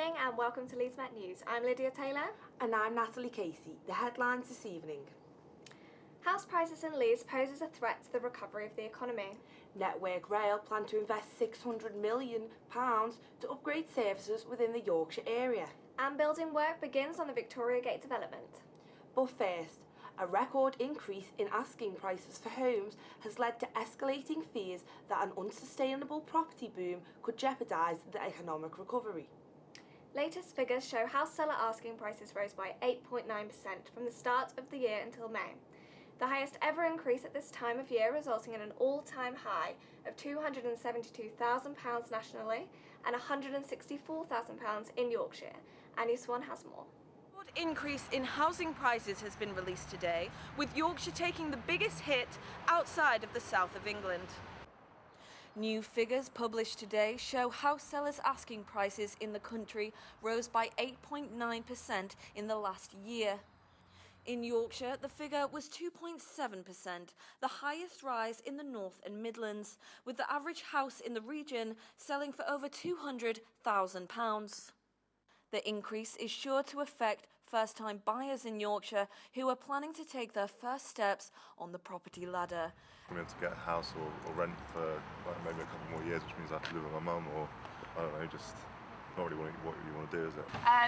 evening and welcome to Leeds Met News. I'm Lydia Taylor. And I'm Natalie Casey. The headlines this evening. House prices in Leeds poses a threat to the recovery of the economy. Network Rail plan to invest £600 million to upgrade services within the Yorkshire area. And building work begins on the Victoria Gate development. But first, a record increase in asking prices for homes has led to escalating fears that an unsustainable property boom could jeopardise the economic recovery. Latest figures show house seller asking prices rose by 8.9% from the start of the year until May. The highest ever increase at this time of year, resulting in an all-time high of £272,000 nationally and £164,000 in Yorkshire. Annie Swan has more. Increase in housing prices has been released today, with Yorkshire taking the biggest hit outside of the south of England. New figures published today show house sellers' asking prices in the country rose by 8.9% in the last year. In Yorkshire, the figure was 2.7%, the highest rise in the North and Midlands, with the average house in the region selling for over £200,000. The increase is sure to affect first-time buyers in Yorkshire who are planning to take their first steps on the property ladder. I'm able to get a house or rent for maybe a couple more years, which means I have to live with my mum, or I don't know, just not really what you want to do, is it?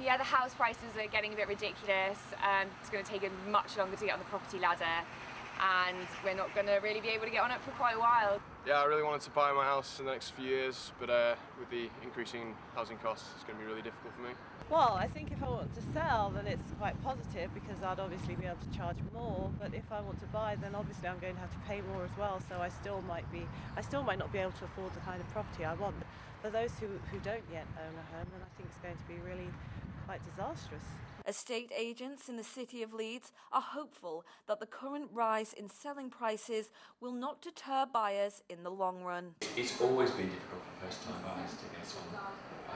Yeah, the house prices are getting a bit ridiculous. It's going to take much longer to get on the property ladder, and we're not going to really be able to get on it for quite a while. Yeah, I really wanted to buy my house in the next few years, but with the increasing housing costs, it's going to be really difficult for me. Well, I think if I want to sell, then it's quite positive because I'd obviously be able to charge more. But if I want to buy, then obviously I'm going to have to pay more as well. So I still might not be able to afford the kind of property I want. For those who don't yet own a home, then I think it's going to be really quite disastrous. Estate agents in the City of Leeds are hopeful that the current rise in selling prices will not deter buyers in the long run. It's always been difficult for first-time buyers to get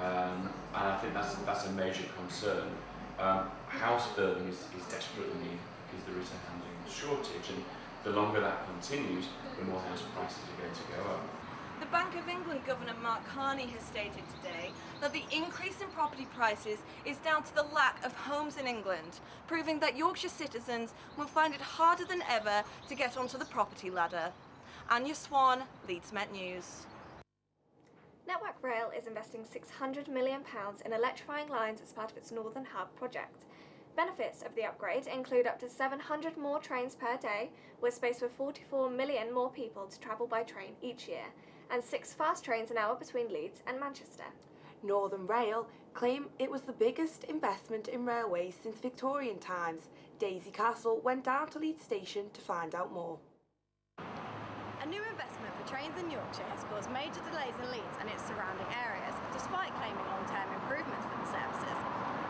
on, and I think that's a major concern. House building is desperately needed because there is a housing shortage, and the longer that continues, the more house prices are going to go up. The Bank of England Governor Mark Carney has stated today that the increase in property prices is down to the lack of homes in England, proving that Yorkshire citizens will find it harder than ever to get onto the property ladder. Anya Swan, Leeds Met News. Network Rail is investing £600 million in electrifying lines as part of its Northern Hub project. Benefits of the upgrade include up to 700 more trains per day, with space for 44 million more people to travel by train each year, and 6 fast trains an hour between Leeds and Manchester. Northern Rail claim it was the biggest investment in railways since Victorian times. Daisy Castle went down to Leeds Station to find out more. A new investment for trains in Yorkshire has caused major delays in Leeds and its surrounding areas, despite claiming long-term improvements for the services.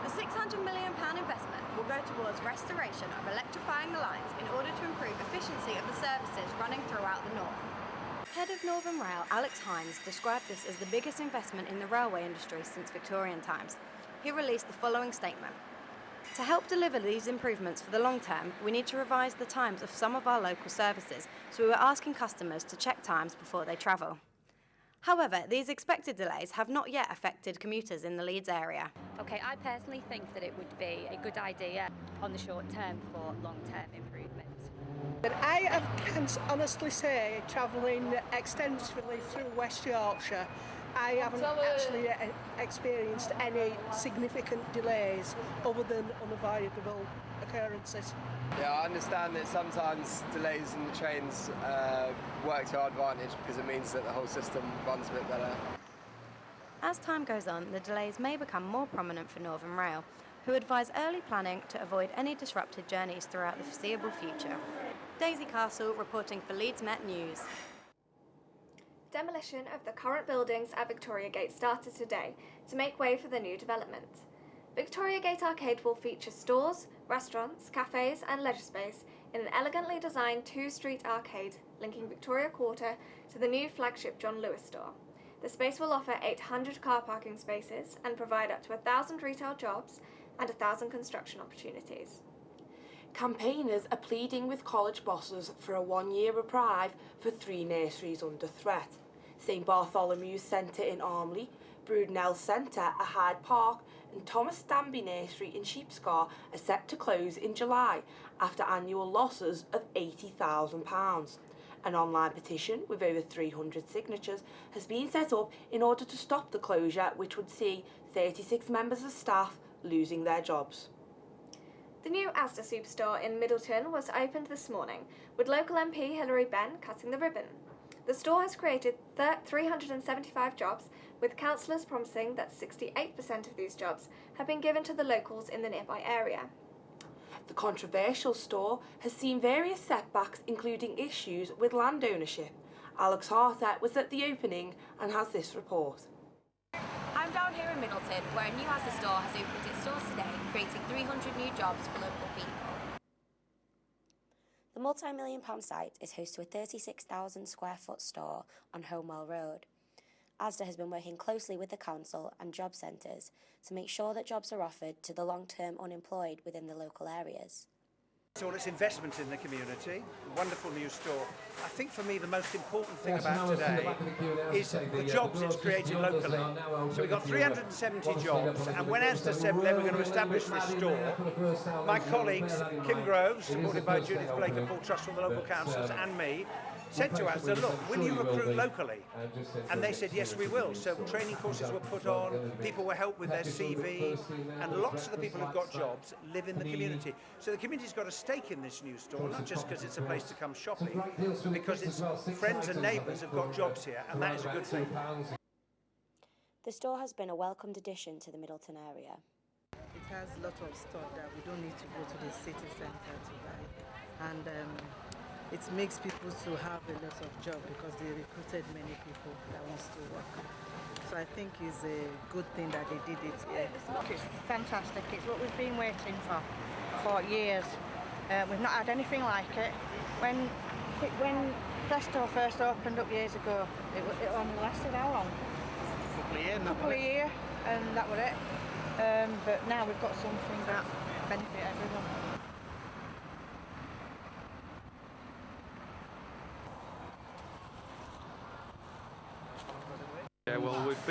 The £600 million investment will go towards restoration of electrifying the lines in order to improve efficiency of the services running throughout the north. Head of Northern Rail, Alex Hines, described this as the biggest investment in the railway industry since Victorian times. He released the following statement. To help deliver these improvements for the long term, we need to revise the times of some of our local services, so we were asking customers to check times before they travel. However, these expected delays have not yet affected commuters in the Leeds area. Okay, I personally think that it would be a good idea on the short term for long-term improvements. But I can honestly say, travelling extensively through West Yorkshire, I haven't actually experienced any significant delays other than unavoidable occurrences. Yeah, I understand that sometimes delays in the trains work to our advantage because it means that the whole system runs a bit better. As time goes on, the delays may become more prominent for Northern Rail, who advise early planning to avoid any disrupted journeys throughout the foreseeable future. Daisy Castle reporting for Leeds Met News. Demolition of the current buildings at Victoria Gate started today to make way for the new development. Victoria Gate Arcade will feature stores, restaurants, cafes and leisure space in an elegantly designed 2-street arcade linking Victoria Quarter to the new flagship John Lewis store. The space will offer 800 car parking spaces and provide up to 1,000 retail jobs and 1,000 construction opportunities. Campaigners are pleading with college bosses for a 1-year reprieve for 3 nurseries under threat. St Bartholomew's Centre in Armley, Brudenell Centre at Hyde Park and Thomas Danby Nursery in Sheepscar are set to close in July after annual losses of £80,000. An online petition with over 300 signatures has been set up in order to stop the closure, which would see 36 members of staff losing their jobs. The new Asda Superstore in Middleton was opened this morning, with local MP Hilary Benn cutting the ribbon. The store has created 375 jobs, with councillors promising that 68% of these jobs have been given to the locals in the nearby area. The controversial store has seen various setbacks, including issues with land ownership. Alex Harter was at the opening and has this report. I'm down here in Middleton, where a new Asda store has opened its doors today, creating 300 new jobs for local people. The multi-million-pound site is host to a 36,000 square foot store on Homewell Road. Asda has been working closely with the council and job centres to make sure that jobs are offered to the long-term unemployed within the local areas. So it's investment in the community, wonderful new store. I think for me the most important thing about today is the jobs it's creating locally. So we've got 370 jobs, and when Asda said they were going to establish this store, my colleagues, Kim Groves, supported by Judith Blake and Paul Truss from the local councils, and me, said to Asda, look, will you recruit locally? And they said, yes, we will. So training courses were put on, people were helped with their CV, and lots of the people who've got jobs live in the community. So the community's got a stake in this new store, not just because it's a place to come shopping, because its friends and neighbours have got jobs here, and that is a good thing. The store has been a welcomed addition to the Middleton area. It has a lot of stuff that we don't need to go to the city centre to buy. And it makes people to have a lot of job because they recruited many people that wants to work. So I think it's a good thing that they did it here. It's fantastic. It's what we've been waiting for years. We've not had anything like it. When Presto first opened up years ago, it only lasted how long? A couple of years, and that was it. But now we've got something that benefit everyone. Yeah, well, we've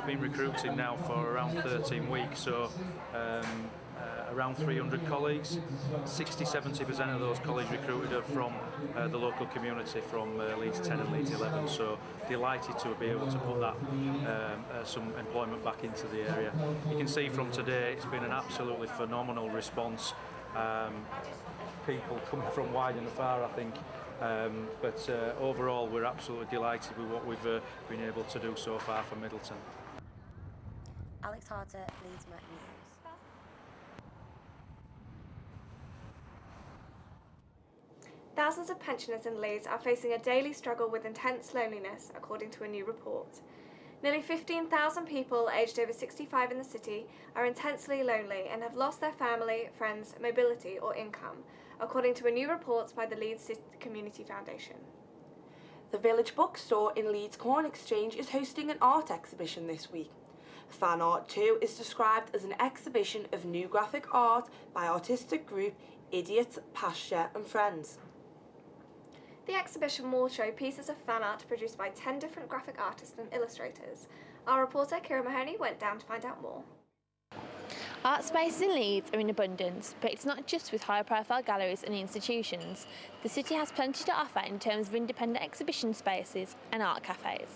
been recruiting now for around 13 weeks, so around 300 colleagues. 60-70% of those colleagues recruited are from the local community, from Leeds 10 and Leeds 11. So delighted to be able to put that some employment back into the area. You can see from today it's been an absolutely phenomenal response. People coming from wide and far, I think. But overall, we're absolutely delighted with what we've been able to do so far for Middleton. Alex Harter, Leeds Met News. Thousands of pensioners in Leeds are facing a daily struggle with intense loneliness, according to a new report. Nearly 15,000 people aged over 65 in the city are intensely lonely and have lost their family, friends, mobility or income, according to a new report by the Leeds City Community Foundation. The Village Bookstore in Leeds Corn Exchange is hosting an art exhibition this week. Fan Art 2 is described as an exhibition of new graphic art by artistic group Idiots, Pasture and Friends. The exhibition will show pieces of fan art produced by 10 different graphic artists and illustrators. Our reporter Kira Mahoney went down to find out more. Art spaces in Leeds are in abundance, but it's not just with high-profile galleries and institutions. The city has plenty to offer in terms of independent exhibition spaces and art cafes.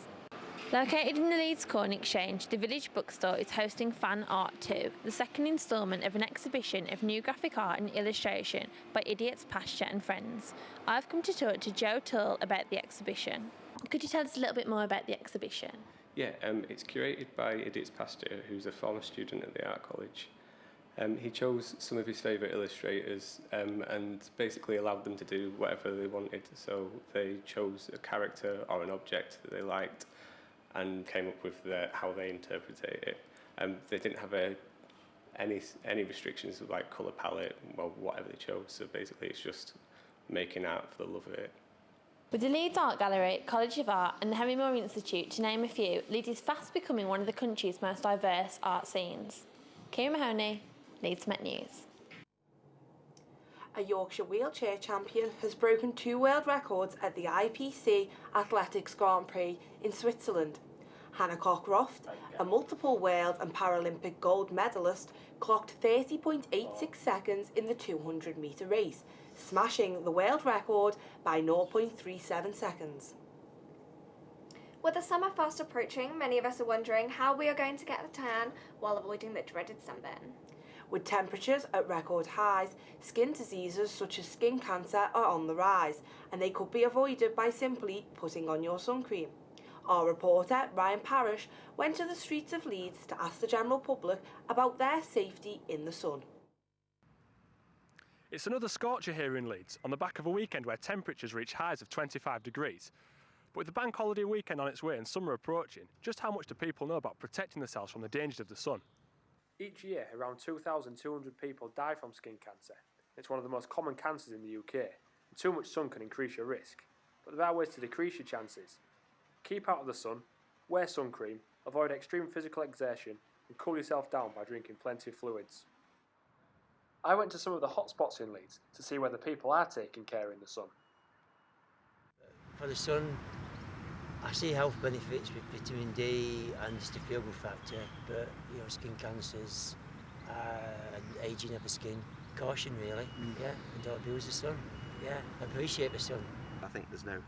Located in the Leeds Corn Exchange, the Village Bookstore is hosting Fan Art 2, the second instalment of an exhibition of new graphic art and illustration by Idiots, Pasture and Friends. I've come to talk to Joe Tull about the exhibition. Could you tell us a little bit more about the exhibition? Yeah, it's curated by Idiots Pasture, who's a former student at the Art College. He chose some of his favourite illustrators and basically allowed them to do whatever they wanted. So they chose a character or an object that they liked and came up with how they interpreted it. They didn't have any restrictions like colour palette or whatever they chose. So basically it's just making art for the love of it. With the Leeds Art Gallery, College of Art and the Henry Moore Institute, to name a few, Leeds is fast becoming one of the country's most diverse art scenes. Kira Mahoney, Leeds Met News. A Yorkshire wheelchair champion has broken 2 world records at the IPC Athletics Grand Prix in Switzerland. Hannah Cockcroft, a multiple world and Paralympic gold medalist, clocked 30.86 seconds in the 200-metre race, smashing the world record by 0.37 seconds. With the summer fast approaching, many of us are wondering how we are going to get the tan while avoiding the dreaded sunburn. With temperatures at record highs, skin diseases such as skin cancer are on the rise, and they could be avoided by simply putting on your sun cream. Our reporter, Ryan Parish, went to the streets of Leeds to ask the general public about their safety in the sun. It's another scorcher here in Leeds, on the back of a weekend where temperatures reach highs of 25 degrees. But with the bank holiday weekend on its way and summer approaching, just how much do people know about protecting themselves from the dangers of the sun? Each year, around 2,200 people die from skin cancer. It's one of the most common cancers in the UK, and too much sun can increase your risk. But there are ways to decrease your chances. Keep out of the sun, wear sun cream, avoid extreme physical exertion, and cool yourself down by drinking plenty of fluids. I went to some of the hot spots in Leeds to see whether people are taking care in the sun. For the sun, I see health benefits with vitamin D and just a feel-good factor, but skin cancers and ageing of the skin, caution really, yeah, and don't abuse the sun, yeah, appreciate the sun. I think there's no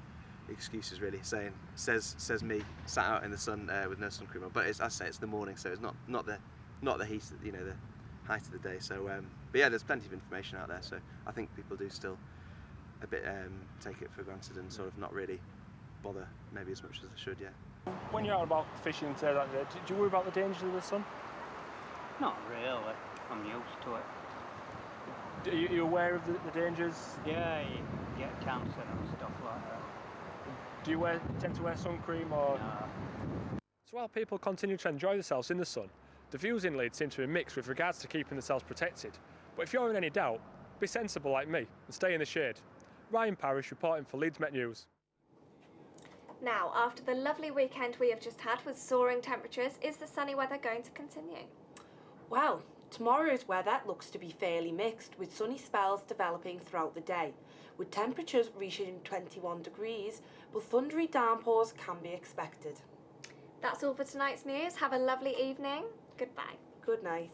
excuses really, says me sat out in the sun with no sun cream on, but as I say, it's the morning, so it's not the heat, the height of the day. So, but yeah, there's plenty of information out there. So I think people do still a bit take it for granted and sort of not really bother maybe as much as they should. Yeah. When you're out about fishing and like that, do you worry about the dangers of the sun? Not really. I'm used to it. Are you aware of the dangers? Yeah, you get cancer and stuff like that. Do you tend to wear sun cream or? No. So while people continue to enjoy themselves in the sun, the views in Leeds seem to be mixed with regards to keeping themselves protected. But if you're in any doubt, be sensible like me and stay in the shade. Ryan Parish reporting for Leeds Met News. Now, after the lovely weekend we have just had with soaring temperatures, is the sunny weather going to continue? Well, tomorrow's weather looks to be fairly mixed, with sunny spells developing throughout the day, with temperatures reaching 21 degrees, but thundery downpours can be expected. That's all for tonight's news. Have a lovely evening. Goodbye. Good night.